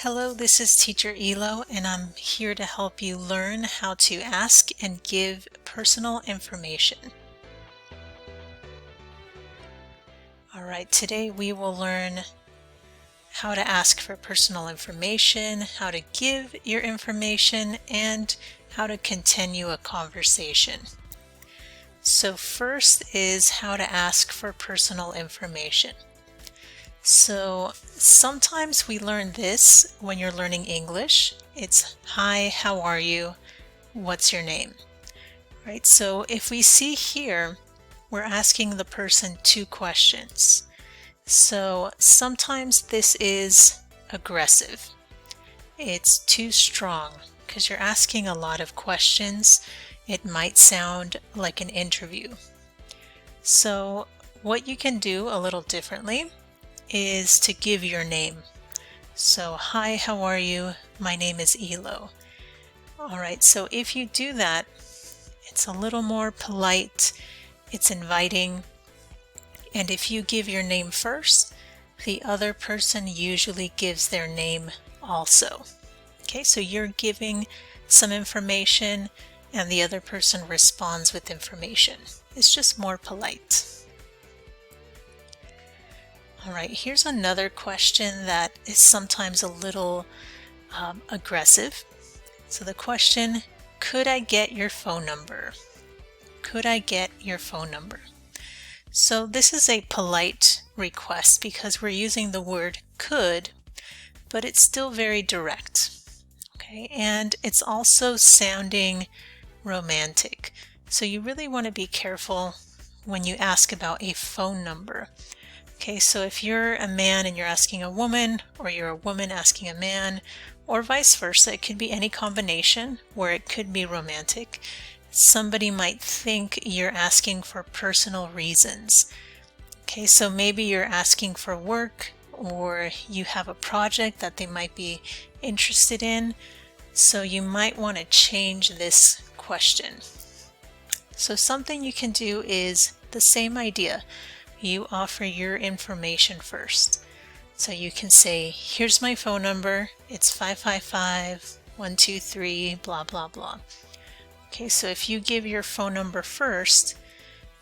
Hello, this is Teacher Elo, and I'm here to help you learn how to ask and give personal information. Alright, today we will learn how to ask for personal information, how to give your information, and how to continue a conversation. So first is how to ask for personal information. So sometimes we learn this when you're learning English. It's hi, how are you? What's your name? Right? So if we see here, we're asking the person two questions. So sometimes this is aggressive. It's too strong because you're asking a lot of questions. It might sound like an interview. So what you can do a little differently is to give your name. So, hi, how are you? My name is Elo. Alright, so if you do that, it's a little more polite, it's inviting, and if you give your name first, the other person usually gives their name also. Okay, so you're giving some information and the other person responds with information. It's just more polite. Alright, here's another question that is sometimes a little aggressive. So the question, could I get your phone number? Could I get your phone number? So this is a polite request because we're using the word could, but it's still very direct. Okay, and it's also sounding romantic. So you really want to be careful when you ask about a phone number. Okay, so if you're a man and you're asking a woman, or you're a woman asking a man, or vice versa, it could be any combination where it could be romantic. Somebody might think you're asking for personal reasons. Okay, so maybe you're asking for work, or you have a project that they might be interested in, so you might want to change this question. So something you can do is the same idea. You offer your information first. So you can say, here's my phone number, it's 555-123, blah, blah, blah. Okay, so if you give your phone number first,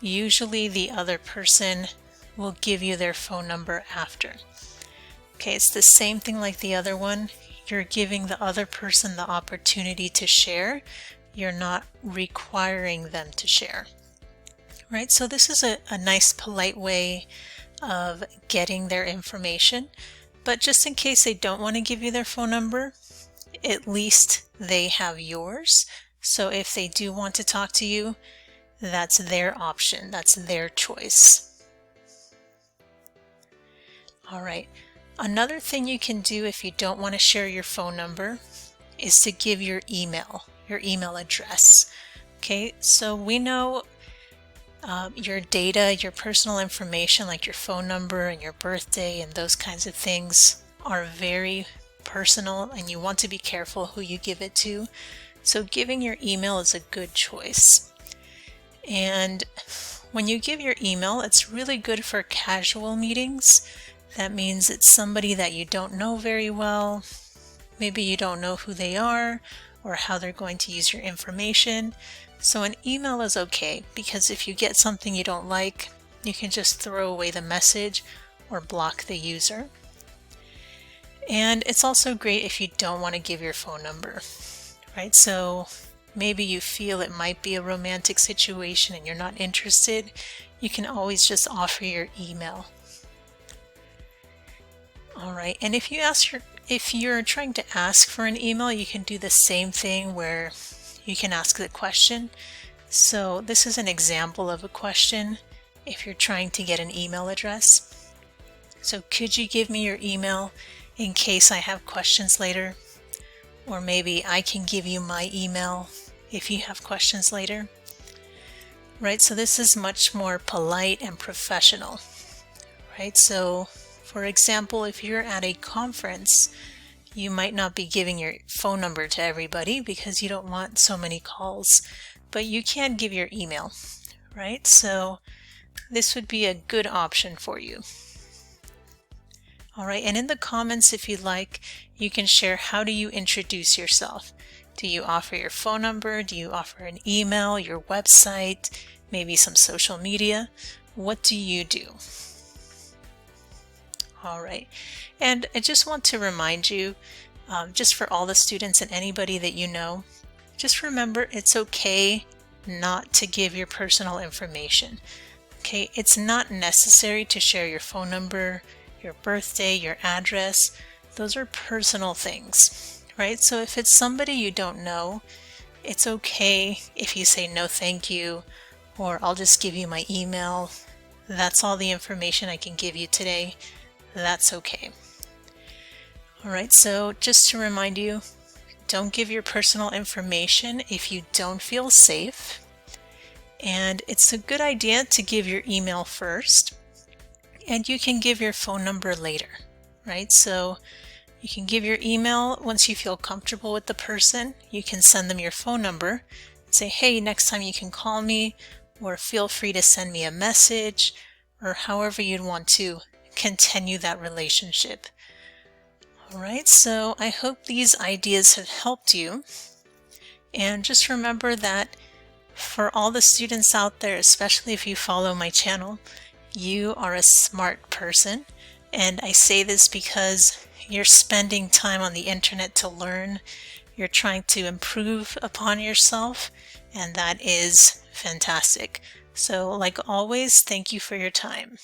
usually the other person will give you their phone number after. Okay, it's the same thing like the other one. You're giving the other person the opportunity to share. You're not requiring them to share. Right, so this is a nice polite way of getting their information, but just in case they don't want to give you their phone number, at least they have yours. So if they do want to talk to you, that's their option, that's their choice. Alright, another thing you can do if you don't want to share your phone number is to give your email address. Okay, so we know your data, your personal information like your phone number and your birthday and those kinds of things are very personal and you want to be careful who you give it to. So giving your email is a good choice. And when you give your email, it's really good for casual meetings. That means it's somebody that you don't know very well. Maybe you don't know who they are or how they're going to use your information. So an email is okay because if you get something you don't like, you can just throw away the message or block the user. And it's also great if you don't want to give your phone number, right? So maybe you feel it might be a romantic situation and you're not interested, you can always just offer your email. Alright, and if you're trying to ask for an email, you can do the same thing where you can ask the question. So this is an example of a question if you're trying to get an email address. So could you give me your email in case I have questions later? Or maybe I can give you my email if you have questions later. Right, so this is much more polite and professional. Right, so for example, if you're at a conference, you might not be giving your phone number to everybody because you don't want so many calls, but you can give your email, right? So this would be a good option for you. All right, and in the comments, if you'd like, you can share how do you introduce yourself. Do you offer your phone number? Do you offer an email, your website, maybe some social media? What do you do? All right, and I just want to remind you, just for all the students and anybody that you know, just remember it's okay not to give your personal information. Okay, it's not necessary to share your phone number, your birthday, your address. Those are personal things, right? So if it's somebody you don't know, it's okay if you say no thank you, or I'll just give you my email. That's all the information I can give you today. That's okay. All right, so just to remind you, don't give your personal information if you don't feel safe. And it's a good idea to give your email first, and you can give your phone number later, right? So you can give your email once you feel comfortable with the person. You can send them your phone number and say, hey, next time you can call me, or feel free to send me a message, or however you'd want to continue that relationship. All right, so I hope these ideas have helped you. And just remember that for all the students out there, especially if you follow my channel, you are a smart person. And I say this because you're spending time on the internet to learn. You're trying to improve upon yourself, and that is fantastic. So like always, thank you for your time.